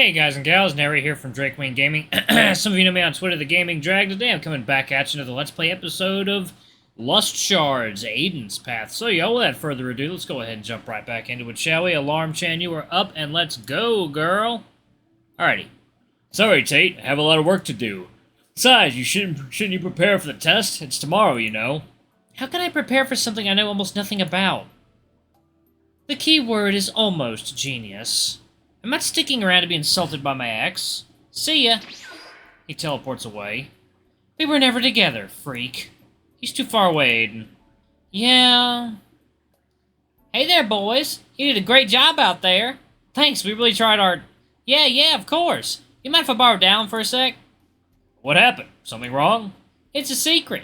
Hey guys and gals, Nary here from Drake Wayne Gaming. Some of you know me on Twitter, The Gaming Drag. Today I'm coming back at you to the Let's Play episode of Lust Shards, Aiden's Path. So y'all, without further ado, let's go ahead and jump right back into it, shall we? Alarm Chan, you are up, and let's go, girl. Alrighty. Sorry, Tate, I have a lot of work to do. Besides, shouldn't you prepare for the test? It's tomorrow, you know. How can I prepare for something I know almost nothing about? The key word is almost, genius. I'm not sticking around to be insulted by my ex. See ya. He teleports away. We were never together, freak. He's too far away, Aiden. Yeah. Hey there, boys. You did a great job out there. Thanks, we really tried our... Yeah, of course. You mind if I borrow down for a sec? What happened? Something wrong? It's a secret.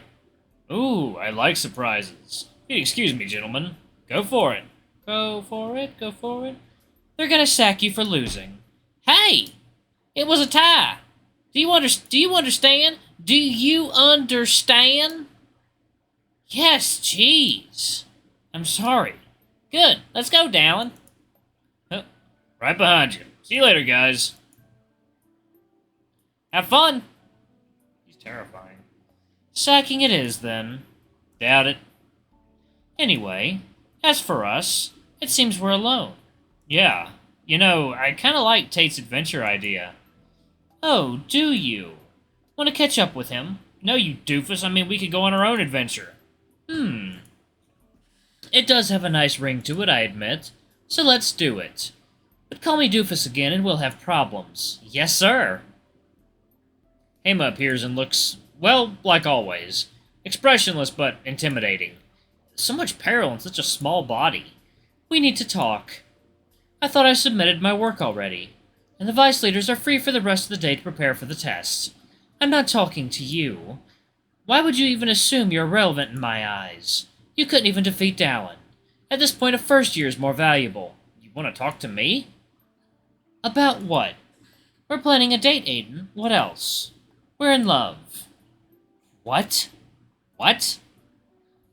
Ooh, I like surprises. Excuse me, gentlemen. Go for it. Go for it, go for it. They're gonna sack you for losing. Hey! It was a tie! Do you understand? Do you understand? Yes, jeez. I'm sorry. Good, let's go, Dallin. Oh, right behind you. See you later, guys. Have fun! He's terrifying. Sacking it is, then. Doubt it. Anyway, as for us, it seems we're alone. Yeah, you know, I kinda like Tate's adventure idea. Oh, do you? Want to catch up with him? No, you doofus, I mean, we could go on our own adventure. It does have a nice ring to it, I admit. So let's do it. But call me doofus again and we'll have problems. Yes, sir! Hema appears and looks, well, like always. Expressionless but intimidating. So much peril in such a small body. We need to talk. I thought I submitted my work already, and the Vice Leaders are free for the rest of the day to prepare for the test. I'm not talking to you. Why would you even assume you're relevant in my eyes? You couldn't even defeat Dallin. At this point, a first year is more valuable. You want to talk to me? About what? We're planning a date, Aiden. What else? We're in love. What? What?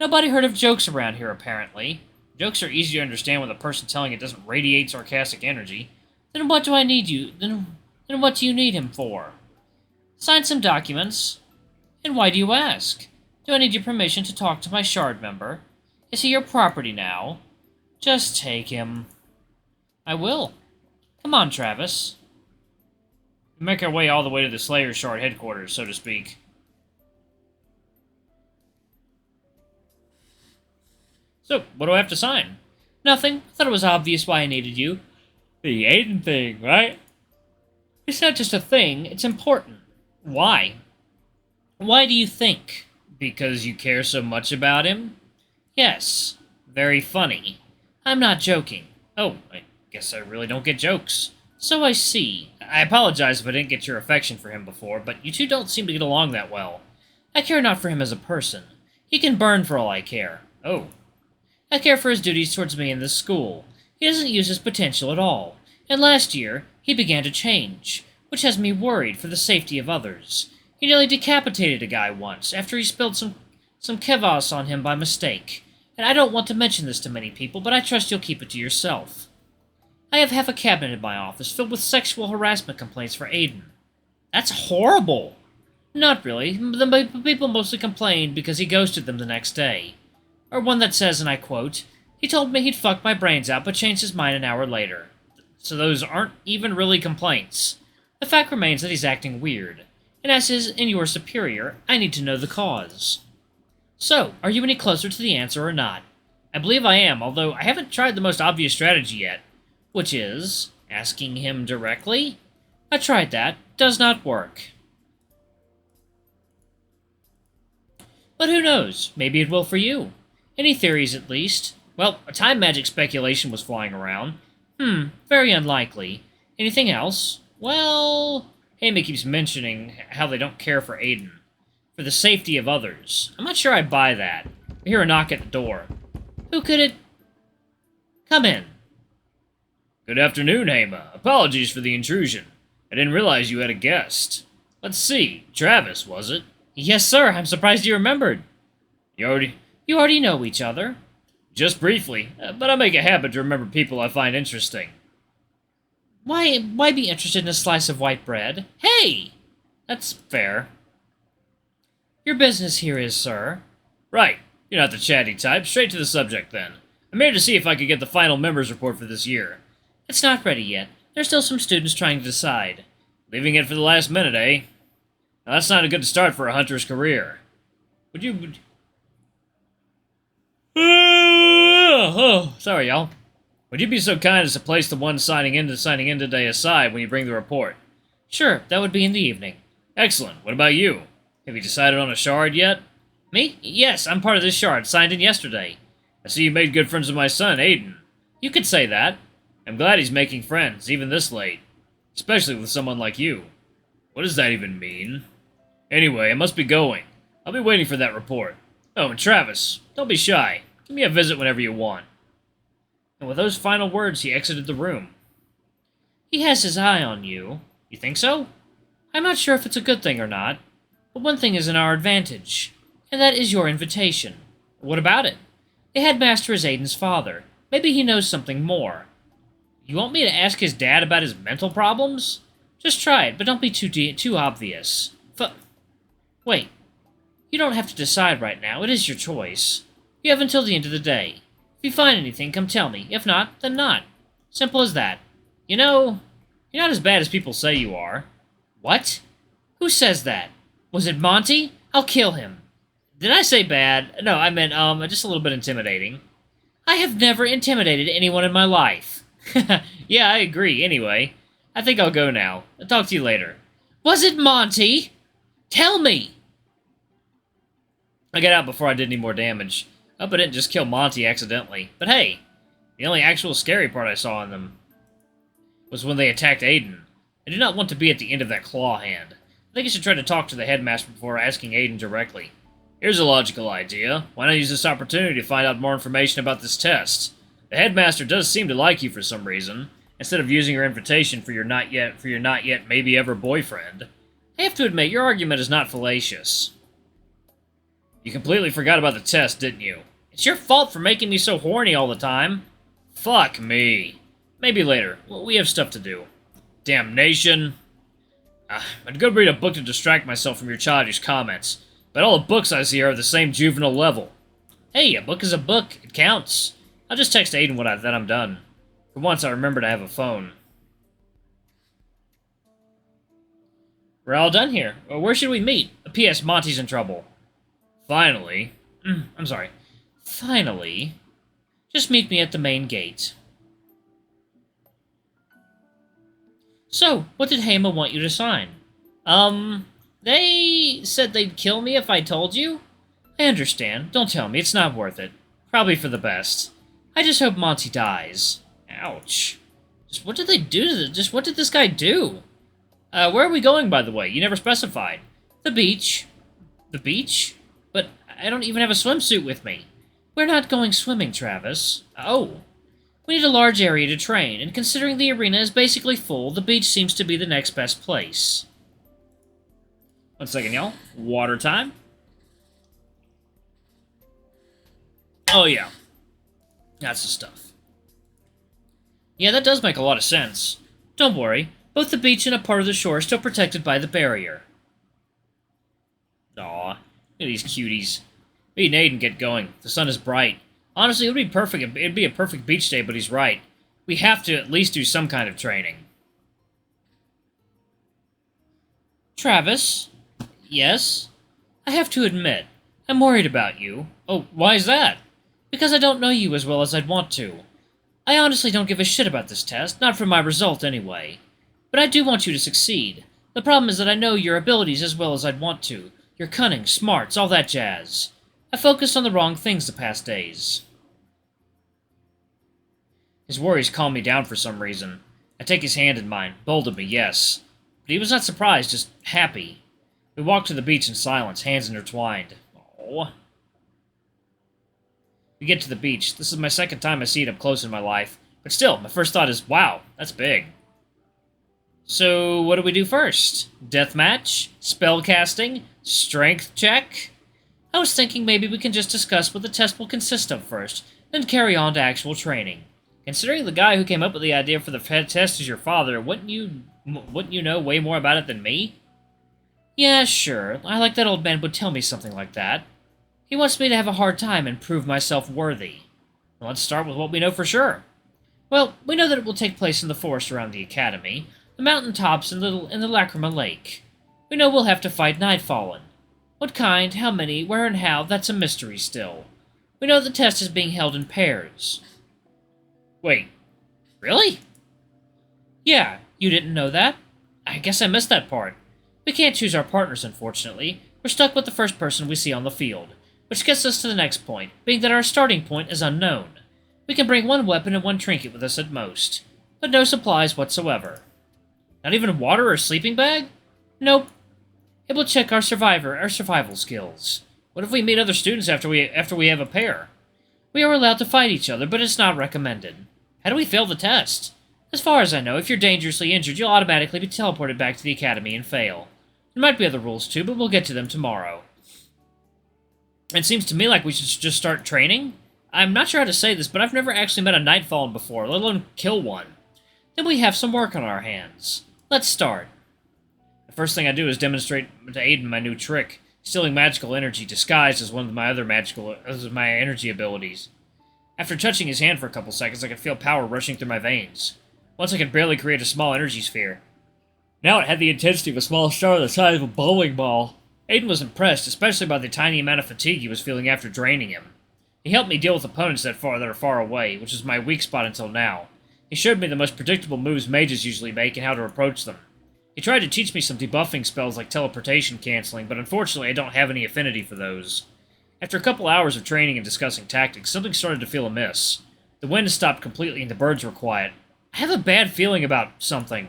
Nobody heard of jokes around here, apparently. Jokes are easy to understand when the person telling it doesn't radiate sarcastic energy. Then what do I need you? Then what do you need him for? Sign some documents. And why do you ask? Do I need your permission to talk to my shard member? Is he your property now? Just take him. I will. Come on, Travis. We make our way all the way to the Slayer Shard headquarters, so to speak. So, what do I have to sign? Nothing. I thought it was obvious why I needed you. The Aiden thing, right? It's not just a thing, it's important. Why? Why do you think? Because you care so much about him? Yes. Very funny. I'm not joking. Oh, I guess I really don't get jokes. So I see. I apologize if I didn't get your affection for him before, but you two don't seem to get along that well. I care not for him as a person. He can burn for all I care. Oh. I care for his duties towards me in this school. He doesn't use his potential at all. And last year, he began to change, which has me worried for the safety of others. He nearly decapitated a guy once, after he spilled some kvass on him by mistake. And I don't want to mention this to many people, but I trust you'll keep it to yourself. I have half a cabinet in my office filled with sexual harassment complaints for Aiden. That's horrible! Not really. The people mostly complained because he ghosted them the next day. Or one that says, and I quote, he told me he'd fuck my brains out, but changed his mind an hour later. So those aren't even really complaints. The fact remains that he's acting weird. And as his and your superior, I need to know the cause. So, are you any closer to the answer or not? I believe I am, although I haven't tried the most obvious strategy yet. Which is, asking him directly? I tried that. Does not work. But who knows? Maybe it will for you. Any theories, at least? Well, a time magic speculation was flying around. Very unlikely. Anything else? Well, Hema keeps mentioning how they don't care for Aiden. For the safety of others. I'm not sure I buy that. I hear a knock at the door. Who could it... Come in. Good afternoon, Hema. Apologies for the intrusion. I didn't realize you had a guest. Let's see. Travis, was it? Yes, sir. I'm surprised you remembered. You already know each other. Just briefly, but I make a habit to remember people I find interesting. Why be interested in a slice of white bread? Hey! That's fair. Your business here is, sir. Right. You're not the chatty type. Straight to the subject, then. I'm here to see if I could get the final members report for this year. It's not ready yet. There's still some students trying to decide. Leaving it for the last minute, eh? Now, that's not a good start for a hunter's career. Would you... Oh, sorry, y'all. Would you be so kind as to place the one signing in today aside when you bring the report? Sure, that would be in the evening. Excellent. What about you? Have you decided on a shard yet? Me? Yes, I'm part of this shard, signed in yesterday. I see you made good friends with my son, Aiden. You could say that. I'm glad he's making friends, even this late. Especially with someone like you. What does that even mean? Anyway, I must be going. I'll be waiting for that report. Oh, and Travis, don't be shy. Give me a visit whenever you want. And with those final words, he exited the room. He has his eye on you. You think so? I'm not sure if it's a good thing or not, but one thing is in our advantage, and that is your invitation. What about it? The headmaster is Aiden's father. Maybe he knows something more. You want me to ask his dad about his mental problems? Just try it, but don't be too obvious. Wait. You don't have to decide right now. It is your choice. You have until the end of the day. If you find anything, come tell me. If not, then not. Simple as that. You know, you're not as bad as people say you are. What? Who says that? Was it Monty? I'll kill him. Did I say bad? No, I meant, just a little bit intimidating. I have never intimidated anyone in my life. Yeah, I agree. Anyway, I think I'll go now. I'll talk to you later. Was it Monty? Tell me! I got out before I did any more damage. I hope I didn't just kill Monty accidentally. But hey, the only actual scary part I saw in them was when they attacked Aiden. I did not want to be at the end of that claw hand. I think I should try to talk to the headmaster before asking Aiden directly. Here's a logical idea. Why not use this opportunity to find out more information about this test? The headmaster does seem to like you for some reason, instead of using your invitation for your not yet maybe ever boyfriend. I have to admit, your argument is not fallacious. You completely forgot about the test, didn't you? It's your fault for making me so horny all the time. Fuck me. Maybe later. We have stuff to do. Damnation. I'd go read a book to distract myself from your childish comments, but all the books I see are the same juvenile level. Hey, a book is a book. It counts. I'll just text Aiden that I'm done. For once, I remember to have a phone. We're all done here. Where should we meet? P.S. Monty's in trouble. Finally. I'm sorry. Finally. Just meet me at the main gate. So, what did Hema want you to sign? They said they'd kill me if I told you? I understand. Don't tell me. It's not worth it. Probably for the best. I just hope Monty dies. Ouch. Just what did they do to this? Just what did this guy do? Where are we going, by the way? You never specified. The beach. The beach? But I don't even have a swimsuit with me. We're not going swimming, Travis. Oh. We need a large area to train, and considering the arena is basically full, the beach seems to be the next best place. 1 second, y'all. Water time. Oh, yeah. That's the stuff. Yeah, that does make a lot of sense. Don't worry. Both the beach and a part of the shore are still protected by the barrier. Aw. Look at these cuties. Me and Aiden get going. The sun is bright. Honestly, it would be perfect. It'd be a perfect beach day, but he's right. We have to at least do some kind of training. Travis? Yes? I have to admit, I'm worried about you. Oh, why is that? Because I don't know you as well as I'd want to. I honestly don't give a shit about this test, not for my result anyway. But I do want you to succeed. The problem is that I know your abilities as well as I'd want to. Your cunning, smarts, all that jazz. I focused on the wrong things the past days. His worries calmed me down for some reason. I take his hand in mine, bold of me, yes. But he was not surprised, just happy. We walked to the beach in silence, hands intertwined. Oh. We get to the beach. This is my second time I see it up close in my life. But still, my first thought is, wow, that's big. So, what do we do first? Deathmatch? Spellcasting? Strength check? I was thinking maybe we can just discuss what the test will consist of first, then carry on to actual training. Considering the guy who came up with the idea for the test is your father, wouldn't you know way more about it than me? Yeah, sure. I like that old man would tell me something like that. He wants me to have a hard time and prove myself worthy. Well, let's start with what we know for sure. Well, we know that it will take place in the forest around the academy, the mountain tops, and the Lacrima Lake. We know we'll have to fight Nightfallen. What kind, how many, where, and how, that's a mystery still. We know the test is being held in pairs. Wait, really? Yeah, you didn't know that? I guess I missed that part. We can't choose our partners, unfortunately. We're stuck with the first person we see on the field, which gets us to the next point, being that our starting point is unknown. We can bring one weapon and one trinket with us at most, but no supplies whatsoever. Not even water or sleeping bag? Nope. It will check our survival skills. What if we meet other students after we have a pair? We are allowed to fight each other, but it's not recommended. How do we fail the test? As far as I know, if you're dangerously injured, you'll automatically be teleported back to the academy and fail. There might be other rules too, but we'll get to them tomorrow. It seems to me like we should just start training. I'm not sure how to say this, but I've never actually met a Nightfallen before, let alone kill one. Then we have some work on our hands. Let's start. The first thing I do is demonstrate to Aiden my new trick, stealing magical energy disguised as one of my other my energy abilities. After touching his hand for a couple seconds, I could feel power rushing through my veins. Once I could barely create a small energy sphere. Now it had the intensity of a small star the size of a bowling ball. Aiden was impressed, especially by the tiny amount of fatigue he was feeling after draining him. He helped me deal with opponents that are far away, which is my weak spot until now. He showed me the most predictable moves mages usually make and how to approach them. He tried to teach me some debuffing spells like teleportation canceling, but unfortunately I don't have any affinity for those. After a couple hours of training and discussing tactics, something started to feel amiss. The wind stopped completely and the birds were quiet. I have a bad feeling about something.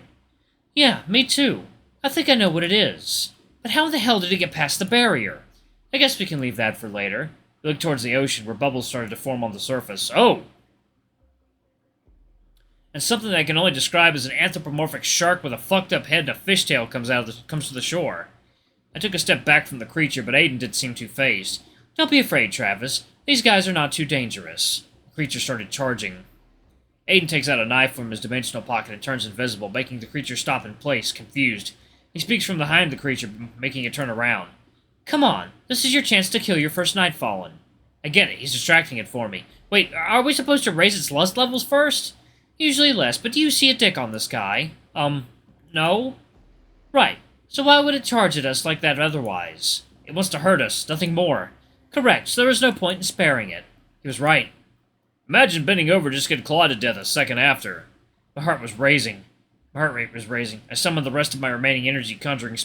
Yeah, me too. I think I know what it is. But how the hell did it get past the barrier? I guess we can leave that for later. We looked towards the ocean, where bubbles started to form on the surface. Oh! And something that I can only describe as an anthropomorphic shark with a fucked-up head and a fishtail comes to the shore. I took a step back from the creature, but Aiden didn't seem too fazed. Don't be afraid, Travis. These guys are not too dangerous. The creature started charging. Aiden takes out a knife from his dimensional pocket and turns invisible, making the creature stop in place, confused. He speaks from behind the creature, making it turn around. Come on, this is your chance to kill your first Nightfallen. I get it, he's distracting it for me. Wait, are we supposed to raise its lust levels first? Usually less, but do you see a dick on this guy? No? Right, so why would it charge at us like that otherwise? It wants to hurt us, nothing more. Correct, so there is no point in sparing it. He was right. Imagine bending over just get clawed to death a second after. My heart was raising. My heart rate was raising. I summoned the rest of my remaining energy, conjuring a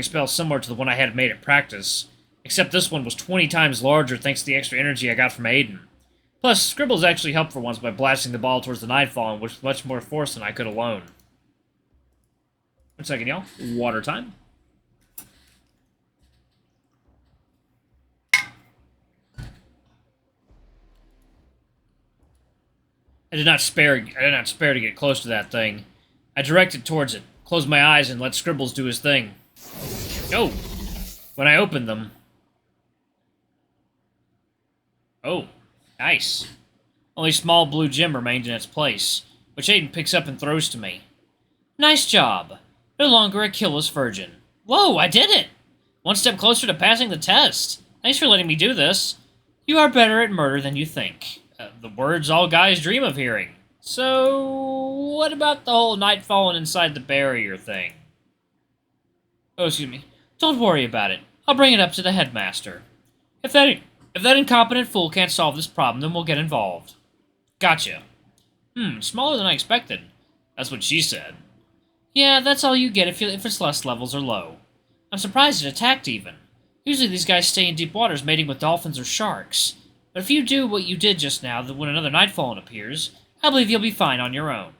spell similar to the one I had made at practice. Except this one was 20 times larger thanks to the extra energy I got from Aiden. Plus, Scribbles actually helped for once by blasting the ball towards the Nightfallen with much more force than I could alone. 1 second, y'all. Water time. I did not spare to get close to that thing. I directed towards it, closed my eyes, and let Scribbles do his thing. Oh! When I opened them... Oh, nice. Only small blue gem remained in its place, which Aiden picks up and throws to me. Nice job. No longer a killless virgin. Whoa, I did it! 1 step closer to passing the test. Thanks for letting me do this. You are better at murder than you think. The words all guys dream of hearing. So, what about the whole Nightfallen inside the barrier thing? Oh, excuse me. Don't worry about it. I'll bring it up to the headmaster. If that incompetent fool can't solve this problem, then we'll get involved. Gotcha. Smaller than I expected. That's what she said. Yeah, that's all you get if its lust levels are low. I'm surprised it attacked even. Usually these guys stay in deep waters mating with dolphins or sharks. But if you do what you did just now, when another Nightfallen appears, I believe you'll be fine on your own.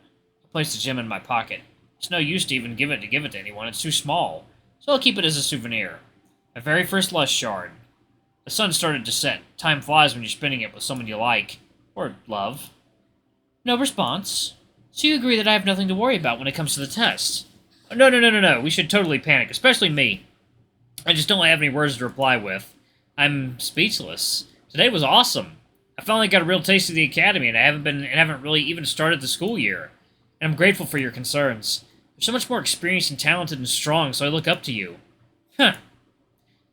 I placed the gem in my pocket. It's no use to even give it to anyone, it's too small. So I'll keep it as a souvenir. My very first Lust Shard. The sun started to set. Time flies when you're spinning it with someone you like. Or love. No response. So you agree that I have nothing to worry about when it comes to the test? No. We should totally panic, especially me. I just don't have any words to reply with. I'm speechless. Today was awesome. I finally got a real taste of the academy, and I haven't really even started the school year. And I'm grateful for your concerns. You're so much more experienced and talented and strong, so I look up to you. Huh.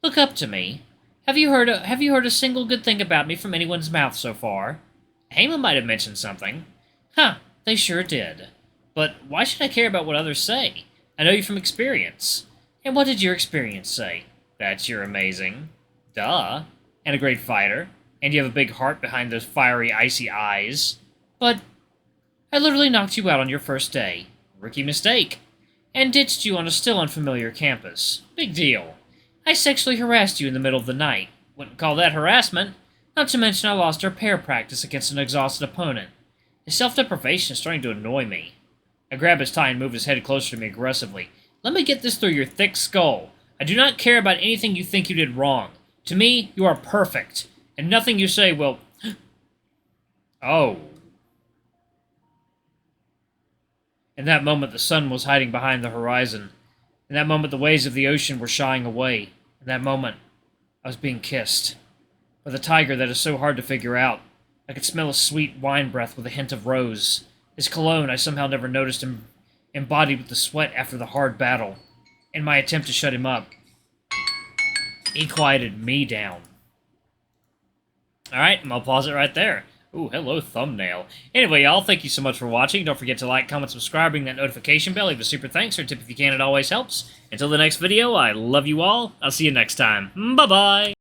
Look up to me? Have you heard a single good thing about me from anyone's mouth so far? Hama might have mentioned something. Huh, they sure did. But why should I care about what others say? I know you from experience. And what did your experience say? That you're amazing. Duh. And a great fighter. And you have a big heart behind those fiery, icy eyes. But I literally knocked you out on your first day. Rookie mistake. And ditched you on a still unfamiliar campus. Big deal. I sexually harassed you in the middle of the night. Wouldn't call that harassment. Not to mention I lost our pair practice against an exhausted opponent. His self-deprivation is starting to annoy me. I grab his tie and move his head closer to me aggressively. Let me get this through your thick skull. I do not care about anything you think you did wrong. To me, you are perfect. And nothing you say will... Oh. In that moment, the sun was hiding behind the horizon. In that moment, the waves of the ocean were shying away. In that moment, I was being kissed. By the tiger that is so hard to figure out. I could smell his sweet wine breath with a hint of rose. His cologne I somehow never noticed him embodied with the sweat after the hard battle. In my attempt to shut him up, he quieted me down. Alright, I'll pause it right there. Ooh, hello, thumbnail. Anyway, y'all, thank you so much for watching. Don't forget to like, comment, subscribe, ring that notification bell, leave a super thanks or tip if you can, it always helps. Until the next video, I love you all. I'll see you next time. Bye-bye!